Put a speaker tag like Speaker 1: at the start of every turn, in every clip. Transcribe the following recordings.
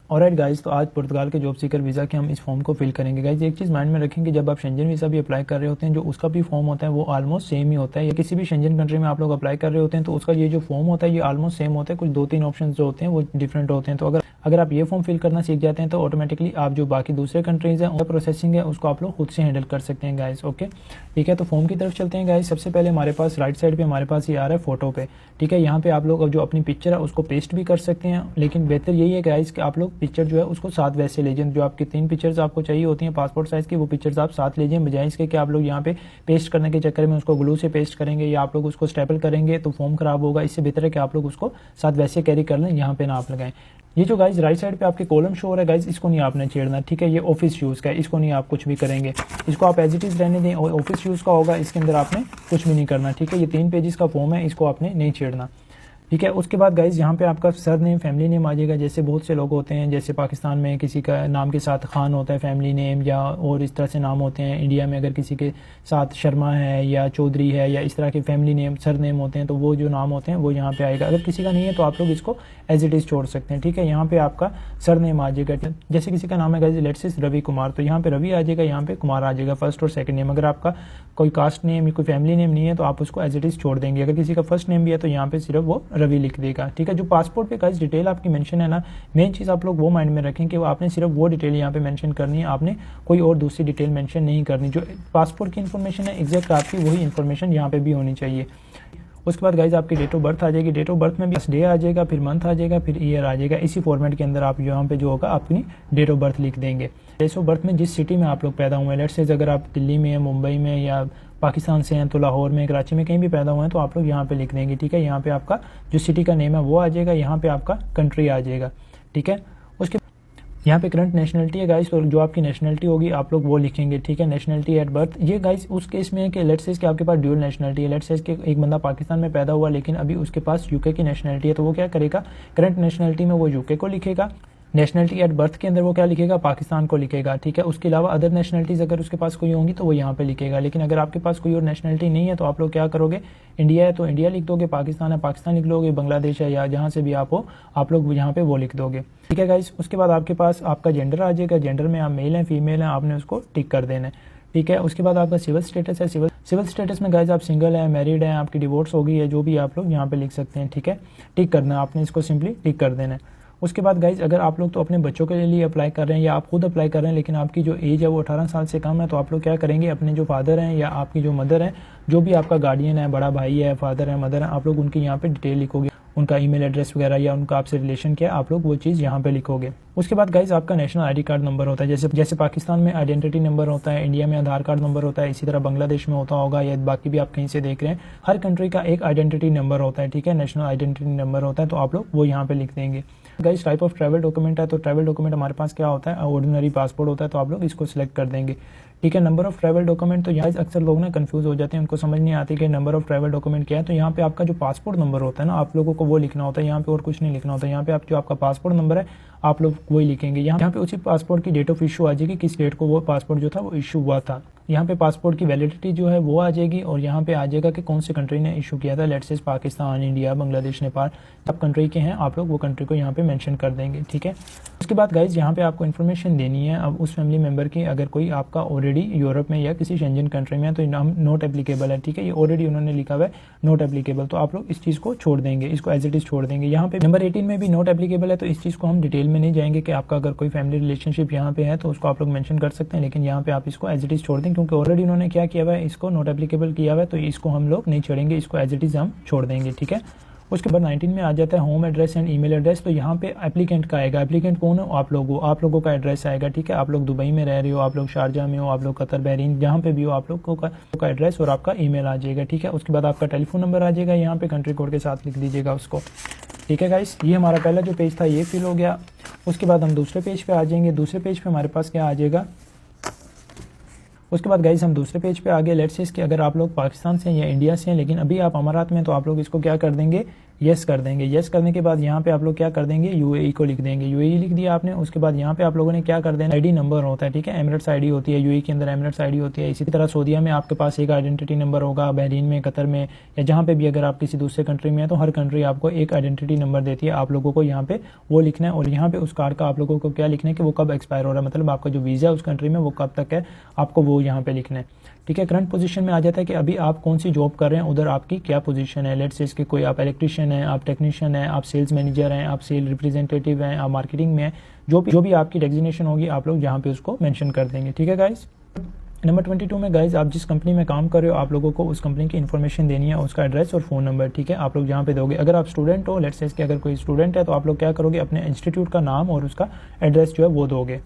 Speaker 1: Alright guys, तो आज पुर्तगाल के जॉब सीकर वीज़ा के हम इस फॉर्म को फिल करेंगे। गाइस एक चीज़ माइंड में रखेंगे, जब आप शेंजन वीज़ा भी अप्लाई कर रहे होते हैं, जो उसका भी फॉर्म होता है वो ऑलमोस्ट सेम ही होता है। या किसी भी शेंजन कंट्री में आप लोग अप्लाई कर रहे होते हैं तो उसका ये जो फॉर्म होता है ये ऑलमोस्ट सेम होता है। कुछ 2-3 ऑप्शन जो होते हैं वो डिफरेंट होते हैं। तो अगर आप ये फॉर्म फिल करना सीख जाते हैं तो ऑटोमेटिकली आप जो बाकी दूसरे कंट्रीज़ हैं उनका प्रोसेसिंग है उसको आप लोग खुद से हैंडल कर सकते हैं गाइस। ओके, ठीक है, तो फॉर्म की तरफ चलते हैं गाइस। सबसे पहले हमारे पास राइट साइड पे हमारे पास ये आ रहा है फोटो पे, ठीक है। यहाँ पे आप लोग जो अपनी पिक्चर है उसको पेस्ट भी कर सकते हैं, लेकिन बेहतर यही है गाइस कि आप लोग पिक्चर जो है उसको साथ वैसे ले जाएं। जो आपकी 3 पिक्चर्स आपको चाहिए होती हैं पासपोर्ट साइज़ की, वो पिक्चर्स आप साथ ले जाएं, बजाय इसके कि आप लोग यहाँ पे पेस्ट करने के चक्कर में उसको ग्लू से पेस्ट करेंगे या आप लोग उसको स्टेपल करेंगे तो फॉर्म खराब होगा। इससे बेहतर है कि आप लोग उसको साथ वैसे कैरी कर लें, यहाँ पे ना आप लगाएं। ये जो गाइज राइट साइड पे आपके कॉलम शो हो रहा है गाइज, इसको नहीं आपने छेड़ना, ठीक है। ये ऑफिस यूज़ का है, इसको नहीं आप कुछ भी करेंगे, इसको आप एज इट इज़ रहने दें। और ऑफिस यूज़ का होगा, इसके अंदर आपने कुछ भी नहीं करना, ठीक है। ये 3 पेजेस का फॉर्म है, इसको आपने नहीं छेड़ना, ठीक है। उसके बाद गाइज यहाँ पे आपका सर नेम, फैमिली नेम आ जाएगा। जैसे बहुत से लोग होते हैं, जैसे पाकिस्तान में किसी का नाम के साथ खान होता है फैमिली नेम, या और इस तरह से नाम होते हैं। इंडिया में अगर किसी के साथ शर्मा है या चौधरी है या इस तरह के फैमिली नेम सर नेम होते हैं तो वो जो नाम होते हैं वो यहाँ पे आएगा। अगर किसी का नहीं है तो आप लोग इसको एज इट इज़ छोड़ सकते हैं, ठीक है। यहाँ पे आपका सर नेम आ जाएगा। जैसे किसी का नाम है guys let's say Ravi Kumar, तो यहाँ पे रवि आ जाएगा, यहाँ पे कुमार आ जाएगा, फर्स्ट और सेकंड नेम। अगर आपका कोई कास्ट नेम या कोई फैमिली नेम नहीं है तो आप उसको एज इट इज़ छोड़ देंगे। अगर किसी का फर्स्ट नेम भी है तो यहाँ पे सिर्फ वो रवि लिख देगा, ठीक है। जो पासपोर्ट पे गाइस डिटेल आपकी मेंशन है ना, मेन चीज़ आप लोग वो माइंड में रखें कि वो आपने सिर्फ वो डिटेल यहाँ पे मेंशन करनी है, आपने कोई और दूसरी डिटेल मेंशन नहीं करनी। जो पासपोर्ट की इन्फॉर्मेशन है एग्जैक्ट आपकी वही इन्फॉर्मेशन यहाँ पे भी होनी चाहिए। उसके बाद गाइज आपकी डेट ऑफ बर्थ आ जाएगी। डेट ऑफ बर्थ में भी डे आ जाएगा, फिर मंथ आ जाएगा, फिर ईयर आ जाएगा। इसी फॉर्मेट के अंदर आप यहाँ पे जो होगा अपनी डेट ऑफ बर्थ लिख देंगे। डेट ऑफ बर्थ में जिस सिटी में आप लोग पैदा हुए हैं, लेट्स से अगर आप दिल्ली में, मुंबई में या पाकिस्तान से हैं तो लाहौर में, कराची में कहीं भी पैदा हुए हैं तो आप लोग यहाँ पे लिख देंगे, ठीक है। यहाँ पे आपका जो सिटी का नेम है वो आ जाएगा, यहाँ पे आपका कंट्री आ जाएगा, ठीक है। उसके यहाँ पे करंट नेशनलिटी है गाइस, तो जो आपकी नेशनलिटी होगी आप लोग वो लिखेंगे, ठीक है। नेशनलिटी एट बर्थ, ये गाइस उस केस में है कि लेट्स से कि आपके पास ड्यूअल नेशनलिटी है। लेट्स से कि एक बंदा पाकिस्तान में पैदा हुआ लेकिन अभी उसके पास यूके की नेशनलिटी है, तो वो क्या करेगा, करंट नेशनलिटी में वो यूके को लिखेगा, नेशनलिटी एट बर्थ के अंदर वो क्या लिखेगा, पाकिस्तान को लिखेगा, ठीक है। उसके अलावा अदर नेशनलिटीज़ अगर उसके पास कोई होंगी तो वो यहाँ पे लिखेगा। लेकिन अगर आपके पास कोई और नेशनलिटी नहीं है तो आप लोग क्या करोगे, इंडिया है तो इंडिया लिख दोगे, पाकिस्तान है पाकिस्तान लिख लोगे, बांग्लादेश है या जहाँ से भी आप हो आप लोग यहाँ पे वो लिख दोगे, ठीक है गाइस। उसके बाद आपके पास आपका जेंडर आ जाएगा। जेंडर में आप मेल हैं फीमेल हैं, आपने उसको टिक कर देना है, ठीक है। उसके बाद आपका सिविल स्टेटस है। सिविल स्टेटस में गाइज आप सिंगल है, मैरिड है, आपकी डिवोर्स हो गई है, जो भी आप लोग यहाँ पे लिख सकते हैं, ठीक है। टिक करना है आपने, इसको सिंपली टिक कर देना है। उसके बाद गाइज अगर आप लोग तो अपने बच्चों के लिए अप्लाई कर रहे हैं या आप खुद अप्लाई कर रहे हैं लेकिन आपकी जो एज है वो 18 साल से कम है, तो आप लोग क्या करेंगे, अपने जो फादर हैं या आपकी जो मदर है, जो भी आपका गार्डियन है, बड़ा भाई है, फादर है, मदर है, आप लोग उनकी यहाँ पे डिटेल लिखोगे, उनका ईमेल एड्रेस वगैरह या उनका आपसे रिलेशन क्या है, आप लोग वो चीज़ यहाँ पे लिखोगे। उसके बाद गाइज आपका नेशनल आईडी कार्ड नंबर होता है। जैसे पाकिस्तान में आइडेंटिटी नंबर होता है, इंडिया में आधार कार्ड नंबर होता है, इसी तरह बांग्लादेश में होता होगा या बाकी भी आप कहीं से देख रहे हैं, हर कंट्री का एक आइडेंटिटी नंबर होता है, ठीक है। नेशनल आइडेंटिटी नंबर होता है, तो आप लोग वो यहाँ पे लिख देंगे। Guys type of travel document है, तो ट्रैवल डॉक्यूमेंट हमारे पास क्या होता है, ऑर्डिनरी पासपोर्ट होता है, तो आप लोग इसको सिलेक्ट कर देंगे, ठीक है। नंबर ऑफ ट्रैवल डॉक्यूमेंट, तो यहाँ अक्सर लोग ना कंफ्यूज हो जाते हैं, उनको समझ नहीं आती कि नंबर ऑफ ट्रैवल डॉक्यूमेंट क्या है। तो यहाँ पे आपका जो पासपोर्ट नंबर होता है ना, आप लोगों को वो लिखना होता है, यहाँ पे और कुछ नहीं लिखना होता है। यहाँ पे आप जो आपका पासपोर्ट नंबर है आप लोग वही लिखेंगे। यहाँ पे उसी पासपोर्ट की डेट ऑफ इशू आ जाएगी, किस डेट को वो पासपोर्ट जो था वो इशू हुआ था। यहाँ पे पासपोर्ट की वैलिडिटी जो है वो आ जाएगी और यहाँ पे आ जाएगा कि कौन से कंट्री ने इशू किया था। Let's say Pakistan, India, Bangladesh, Nepal, सब कंट्री के हैं, आप लोग वो कंट्री को यहाँ पे मेंशन कर देंगे, ठीक है। उसके बाद गाइज यहाँ पे आपको इन्फॉर्मेशन देनी है अब उस फैमिली मेंबर की, अगर कोई आपका ऑलरेडी यूरोप में या किसी शेंजन कंट्री में है तो नाम नॉट एप्लीकेबल है, ठीक है। ये ऑलरेडी उन्होंने लिखा हुआ है नॉट एप्लीकेबल, तो आप लोग इस चीज़ को छोड़ देंगे, इसको एज इट इज छोड़ देंगे। यहाँ पे नंबर 18 में भी नॉट एप्लीकेबल है, तो इस चीज़ को हम डिटेल में नहीं जाएंगे कि आपका अगर कोई फैमिली रिलेशनशिप यहाँ पे है तो उसको आप लोग मेंशन कर सकते हैं, लेकिन यहाँ पे आप इसको एज इट इज छोड़ दें क्योंकि ऑलरेडी उन्होंने क्या किया हुआ है, इसको नॉट एप्लीकेबल किया हुआ है, तो इसको हम लोग नहीं छोड़ेंगे, इसको एज इट इज हम छोड़ देंगे, ठीक है। उसके बाद 19 में आ जाता है home address and email address, तो यहाँ पे एप्लीकेंट का आएगा। एप्लीकेंट कौन है, आप लोगों का एड्रेस आएगा, ठीक है। आप लोग दुबई में रह रहे हो, आप लोग शारजा में हो, आप लोग कतर, बहरीन, जहाँ पे भी हो, आप लोगों का एड्रेस और आपका ईमेल आ जाएगा, ठीक है। उसके बाद आपका टेलीफोन नंबर आ जाएगा, यहाँ पे कंट्री कोड के साथ लिख दीजिएगा उसको, ठीक है गाइस। ये हमारा पहला जो पेज था ये फिल हो गया। उसके बाद हम दूसरे पेज पे आ जाएंगे। दूसरे पेज पे हमारे पास क्या आ जाएगा, उसके बाद गाइस हम दूसरे पेज पे आ गए। लेट्स से कि अगर आप लोग पाकिस्तान से हैं या इंडिया से हैं लेकिन अभी आप अमारात में, तो आप लोग इसको क्या कर देंगे, येस कर देंगे। येस करने के बाद यहाँ पे आप लोग क्या कर देंगे, यूएई को लिख देंगे। यूएई लिख दिया आपने, उसके बाद यहाँ पे आप लोगों ने क्या कर देना, आईडी नंबर होता है, ठीक है, एमिरेट्स आईडी होती है, यूएई के अंदर एमिरेट्स आईडी होती है। इसी तरह सऊदीया में आपके पास एक आइडेंटिटी नंबर होगा, बहरीन में, कतर में, या जहाँ पे भी अगर आप किसी दूसरे कंट्री में है तो हर कंट्री आपको एक आइडेंटिटी नंबर देती है। आप लोगों को यहाँ पे वो लिखना है, और यहाँ पे उस कार्ड का आप लोगों को क्या लिखना है कि वो कब एक्सपायर हो रहा है, मतलब आपका जो वीज़ा है उस कंट्री में वो कब तक है, आपको वो यहाँ पे लिखना है, ठीक है। करंट पोजीशन में आ जाता है कि अभी आप कौन सी जॉब कर रहे हैं, उधर आपकी क्या पोजीशन है। लेट्स से इसके कोई आप इलेक्ट्रिशियन हैं, आप टेक्नीशियन हैं, आप सेल्स मैनेजर हैं, आप सेल रिप्रेजेंटेटिव हैं, आप मार्केटिंग में हैं, जो भी आपकी डेजिग्नेशन होगी आप लोग यहाँ पे उसको मेंशन कर देंगे, ठीक है गाइस। नंबर 22 में गाइज आप जिस कंपनी में काम कर रहे हो आप लोगों को उस कंपनी की इन्फॉर्मेशन देनी है, उसका एड्रेस और फ़ोन नंबर, ठीक है, आप लोग जहाँ पे दोगे। अगर आप स्टूडेंट हो, लेट्स से इसके अगर कोई स्टूडेंट है तो आप लोग क्या करोगे, अपने इंस्टीट्यूट का नाम और उसका एड्रेस जो है वो दोगे।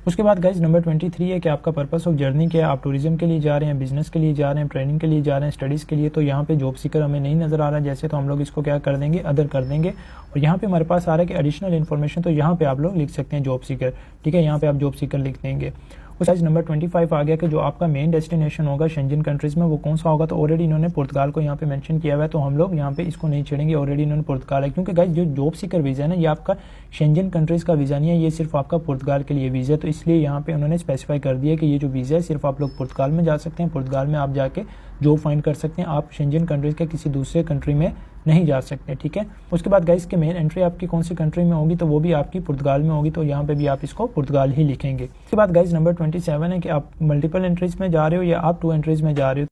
Speaker 1: उसके बाद गाइज नंबर 23 है कि आपका पर्पस ऑफ जर्नी क्या है, आप टूरिज्म के लिए जा रहे हैं, बिजनेस के लिए जा रहे हैं, ट्रेनिंग के लिए जा रहे हैं, स्टडीज़ के लिए। तो यहाँ पे जॉब सीकर हमें नहीं नज़र आ रहा है जैसे, तो हम लोग इसको क्या कर देंगे, अदर कर देंगे। और यहाँ पे हमारे पास आ रहा है कि एडिशनल इन्फॉर्मेशन, तो यहाँ पे आप लोग लिख सकते हैं जॉब सीकर, ठीक है, यहाँ पे आप जॉब सीकर लिख देंगे। उस आज नंबर 25 आ गया कि जो आपका मेन डेस्टिनेशन होगा शेंजन कंट्रीज़ में वो कौन सा होगा। तो ऑलरेडी इन्होंने पुर्तगाल को यहाँ पे मेंशन किया हुआ है, तो हम लोग यहाँ पे इसको नहीं छेड़ेंगे, ऑलरेडी इन्होंने पुर्तगाल है, क्योंकि गाइस जो जॉब सीकर वीज़ा है ना, ये आपका शेंजन कंट्रीज़ का वीज़ा नहीं है, ये सिर्फ आपका पुर्तगाल के लिए वीज़ा है। तो इसलिए यहाँ पे उन्होंने स्पेसिफाई कर दिया कि ये जो वीज़ा है सिर्फ आप लोग पुर्तगाल में जा सकते हैं, पुर्तगाल में आप जाके जॉब फाइंड कर सकते हैं, आप शेंजन कंट्रीज़ के किसी दूसरे कंट्री में नहीं जा सकते, ठीक है। उसके बाद गाइस के मेन एंट्री आपकी कौन सी कंट्री में होगी, तो वो भी आपकी पुर्तगाल में होगी, तो यहाँ पे भी आप इसको पुर्तगाल ही लिखेंगे। उसके बाद गाइस नंबर 27 है कि आप मल्टीपल एंट्रीज में जा रहे हो या आप 2 एंट्रीज में जा रहे हो।